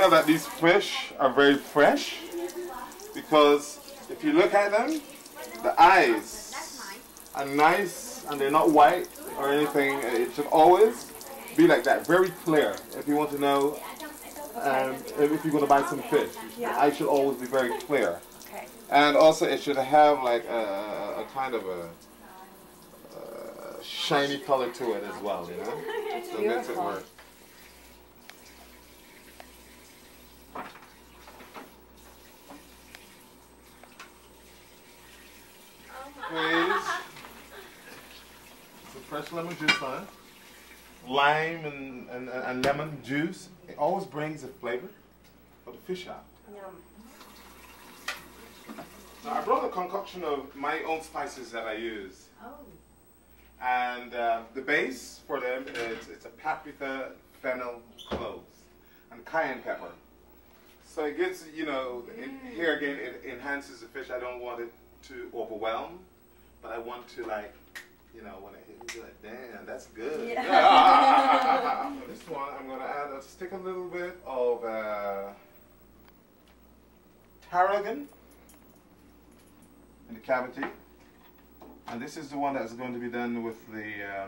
tell that these fish are very fresh because if you look at them, the eyes are nice and they're not white or anything. It should always be like that, very clear. If you want to know if you're going to buy some fish, the eye should always be very clear. Okay. And also it should have like a kind of a shiny color to it as well, you know? So it makes it work. Please. Some fresh lemon juice on it. Lime and lemon juice. It always brings the flavor of the fish out. Yum. Now I brought a concoction of my own spices that I use. Oh. And the base for them is it's a paprika, fennel, cloves, and cayenne pepper. So it gets, you know, here again, it enhances the fish. I don't want it to overwhelm, but I want to, like, you know, when it hits, like, damn, that's good. Yeah. This one, I'm going to add, let's take a little bit of tarragon in the cavity. And this is the one that's going to be done with the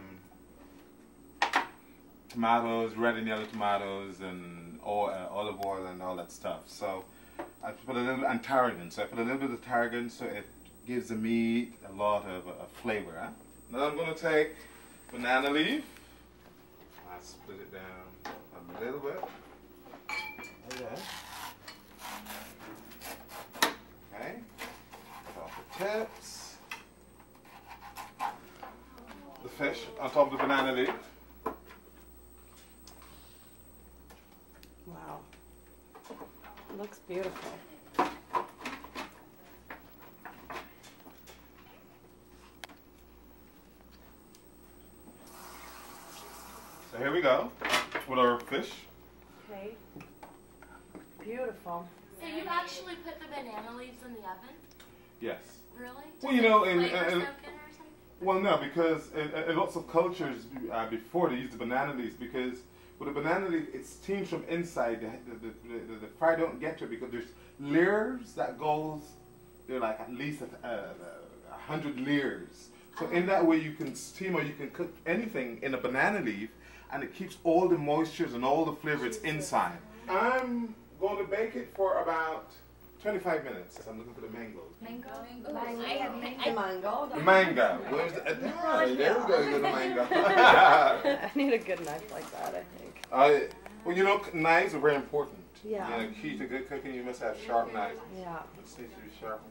tomatoes, red and yellow tomatoes, and olive oil and all that stuff. So I put a little, and tarragon. So I put a little bit of tarragon so it gives the meat a lot of flavor. Huh? Now I'm going to take banana leaf. I split it down a little bit. Okay. Okay. Cut off the tips. The fish on top of the banana leaf. Wow. It looks beautiful. So here we go with our fish. Okay. Beautiful. So you actually put the banana leaves in the oven? Yes. Really? Well, you know, Well, no, because in lots of cultures before they used the banana leaves, because with a banana leaf it steams from inside. The fire don't get to it because there's layers that goes. They're like at least 100 layers. So in that way you can steam or you can cook anything in a banana leaf, and it keeps all the moistures and all the flavors inside. I'm going to bake it for about 25 minutes. I'm looking for the mangoes. Mango? The mango. The mango. Where's the, there we go, the mango. I need a good knife like that, I think. Well, you know, knives are very important. Yeah. You know, key to good cooking, you must have sharp knives. Yeah. It needs to be sharp.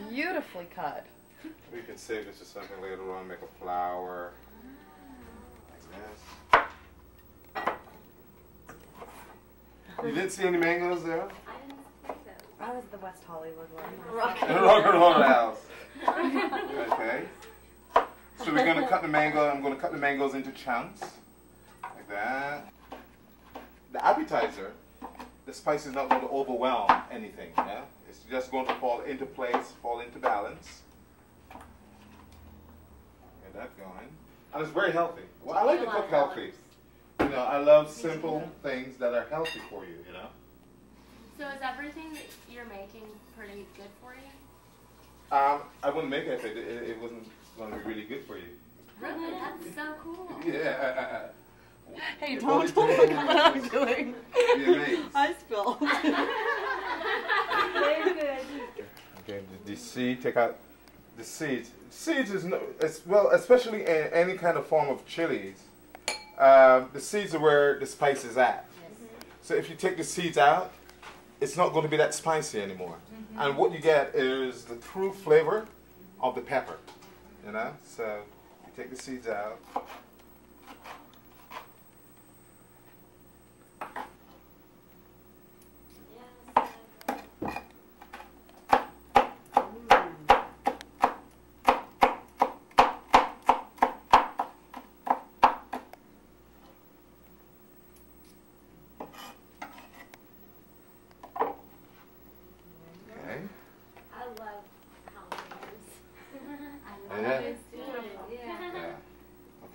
Beautifully cut. We can save this for something later on, make a flower. Like this. You didn't see any mangoes there? I didn't see those. That was the West Hollywood one. In the Rock and Roll House. Okay. So we're going to cut the mango. I'm going to cut the mangoes into chunks. Like that. The appetizer, the spice is not going to overwhelm anything. Yeah? It's just going to fall into place, fall into balance. Get that going. And it's very healthy. Well, I like to cook healthy. You know, I love simple things that are healthy for you, you know. So is everything that you're making pretty good for you? I wouldn't make it if it wasn't going to be really good for you. Really? That's so cool. Yeah. Hey, don't look at what I'm doing. You're amazed. I spilled. Very good. Okay, the seed, take out the seeds. Seeds is no, well, especially in any kind of form of chilies. The seeds are where the spice is at. Yes. So if you take the seeds out, it's not going to be that spicy anymore. And what you get is the true flavor of the pepper. You know? So you take the seeds out.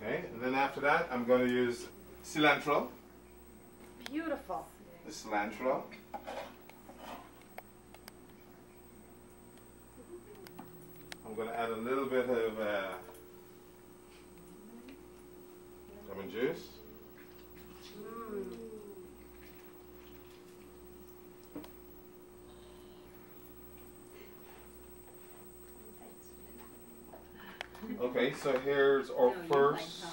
Okay, that, I'm going to use cilantro. Beautiful. The cilantro. I'm going to add a little bit of lemon juice. Okay, so here's our first.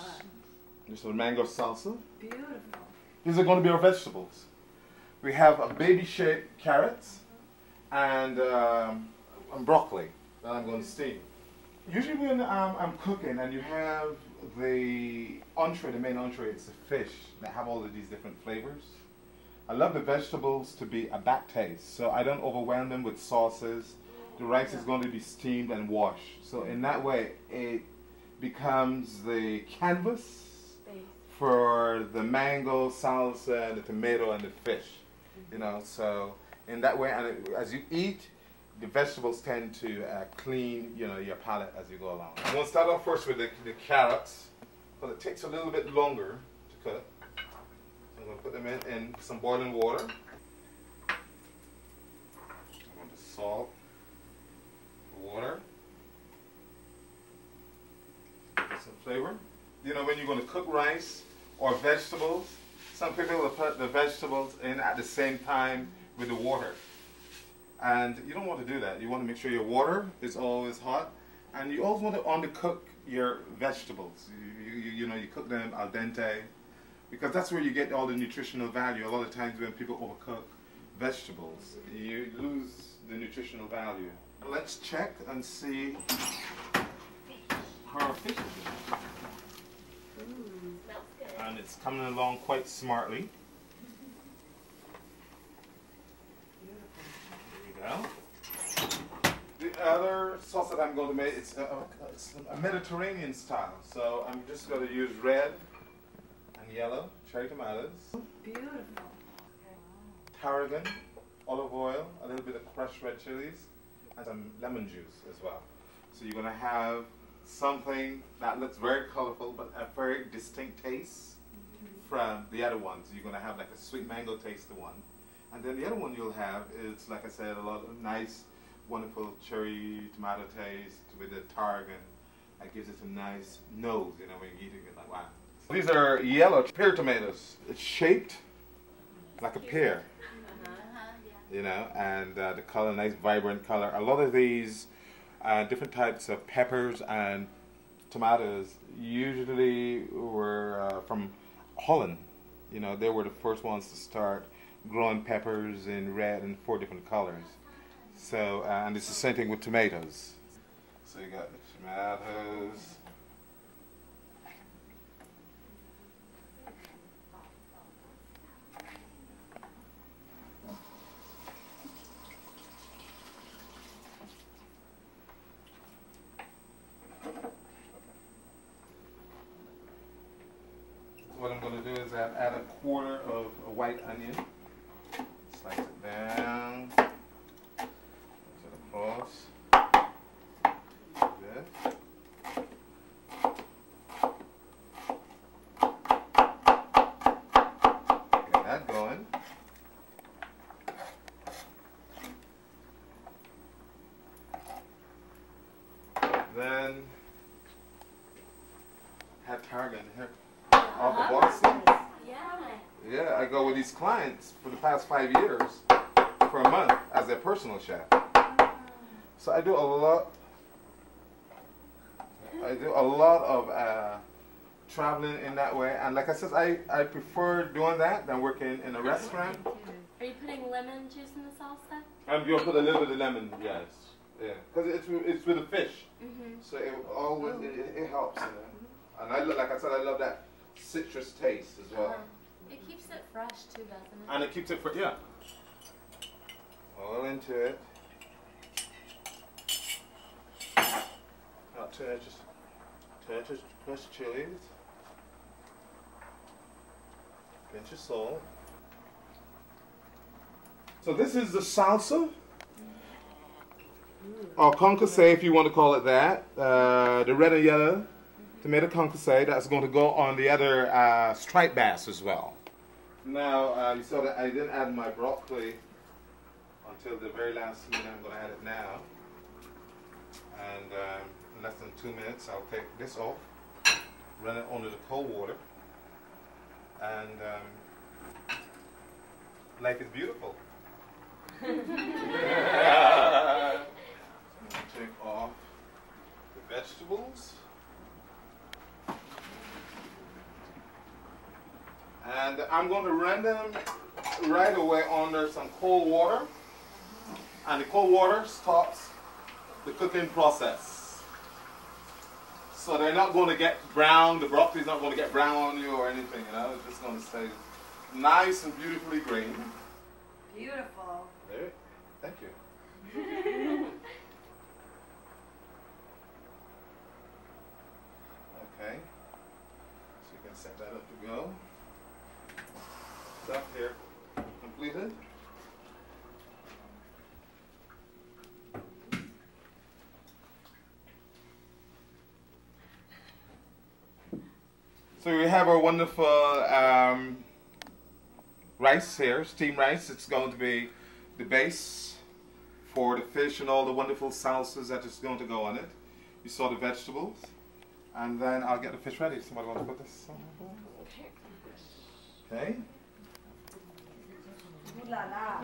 This is mango salsa. Beautiful. These are going to be our vegetables. We have a baby-shaped carrots and broccoli that I'm going to steam. Usually when I'm cooking and you have the entree, the main entree, it's the fish that have all of these different flavors. I love the vegetables to be a back taste, so I don't overwhelm them with sauces. The rice is going to be steamed and washed. So in that way, it becomes the canvas for the mango, salsa, the tomato, and the fish. You know, so in that way, and as you eat, the vegetables tend to clean, you know, your palate as you go along. I'm going to start off first with the carrots, but it takes a little bit longer to cook. I'm going to put them in some boiling water. I'm going to salt the water. Get some flavor. You know, when you're going to cook rice or vegetables, some people will put the vegetables in at the same time with the water. And you don't want to do that. You want to make sure your water is always hot. And you always want to undercook your vegetables. You know, you cook them al dente, because that's where you get all the nutritional value. A lot of times when people overcook vegetables, you lose the nutritional value. Let's check and see how our fish is doing. And it's coming along quite smartly. There we go. The other sauce that I'm going to make, it's a Mediterranean style. So I'm just going to use red and yellow cherry tomatoes. Beautiful. Tarragon, olive oil, a little bit of crushed red chilies, and some lemon juice as well. So you're going to have something that looks very colorful, but a very distinct taste from the other ones. You're going to have like a sweet mango taste to one. And then the other one you'll have is, like I said, a lot of nice, wonderful cherry tomato taste with the tarragon. That gives it a nice nose, you know, when you're eating it, like, wow. These are yellow pear tomatoes. It's shaped like a pear, you know, and the color, nice vibrant color. A lot of these different types of peppers and tomatoes usually were from Holland. You know, they were the first ones to start growing peppers in red and 4 different colors. So, and it's the same thing with tomatoes. So you got the tomatoes. What I'm going to do is add a quarter of a white onion. Slice it down. Put it across. Good. Get that going. Then have tarragon here. Off the bottom. Yeah, I go with these clients for the past 5 years for a month as their personal chef. So I do a lot. Of traveling in that way, and like I said, I prefer doing that than working in a restaurant. Are you putting lemon juice in the salsa? I'm going to put a little bit of lemon, yes. Yeah, because it's with the fish, so it always it helps. You know? And like I said, I love that citrus taste as well. It keeps it fresh too, doesn't it? And it keeps it fresh, yeah. All into it. About 2 inches crushed chilies. Pinch of salt. So this is the salsa, or concasse if you want to call it that. The red and yellow tomato concassé that's going to go on the other striped bass as well. Now, you saw that I didn't add my broccoli until the very last minute. I'm going to add it now. And in less than 2 minutes, I'll take this off, run it under the cold water, and life is beautiful. Take off the vegetables. And I'm going to run them right away under some cold water. And the cold water stops the cooking process. So they're not going to get brown, the broccoli's not going to get brown on you or anything, you know, it's just going to stay nice and beautifully green. Beautiful. There, thank you. Okay, so you can set that up to go. Stuff here completed. So we have our wonderful rice here, steamed rice. It's going to be the base for the fish and all the wonderful salsas that is going to go on it. You saw the vegetables. And then I'll get the fish ready. Somebody want to put this on? Okay. Ooh la la.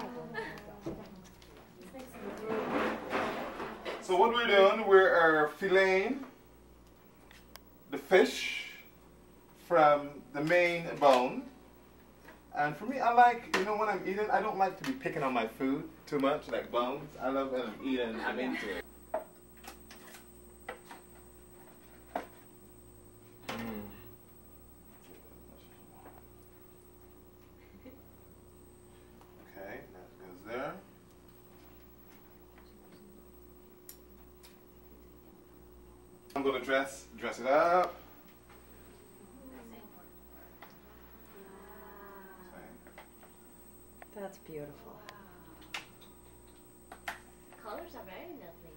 So what we're doing, we're filleting the fish from the main bone. And for me, I like, you know, when I'm eating, I don't like to be picking on my food too much, like bones. I love when I'm eating, I'm into it. Okay, that goes there. I'm going to dress it up. That's beautiful. Colors are very lovely.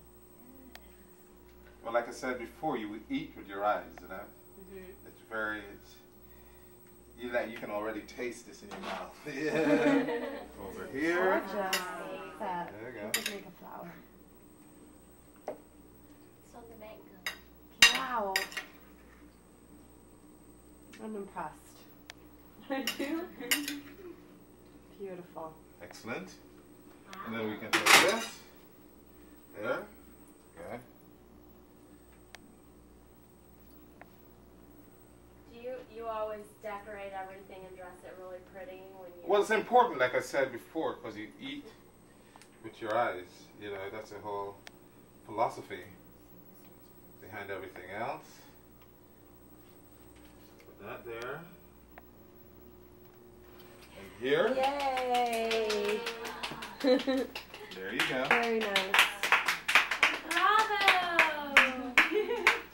Well, like I said before, you would eat with your eyes, you know? It's very, you can already taste this in your mouth. Yeah. Over here. Gorgeous. That. There you go. You could make a flower. It's on the mango. Wow. I'm impressed. I do. Beautiful. Excellent. Wow. And then we can take this. There. Okay. Do you always decorate everything and dress it really pretty when you? Well, it's important, like I said before, because you eat with your eyes. You know, that's the whole philosophy behind everything else. Put that there. And here. Yay! There you go. Very nice. Bravo!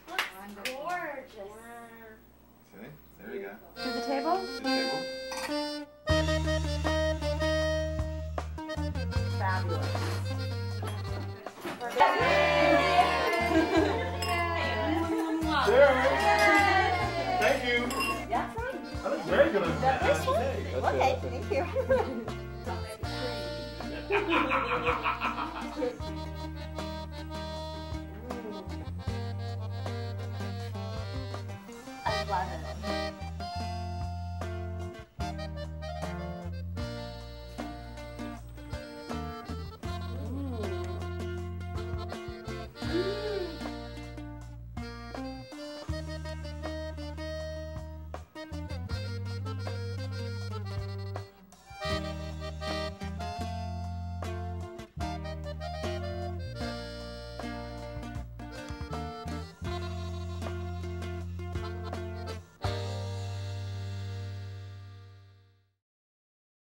Looks gorgeous. See? There you go. To the table? The table. Fabulous. There. Thank you. Yeah. That looks very good on This one? today. Okay, thank you. I love it.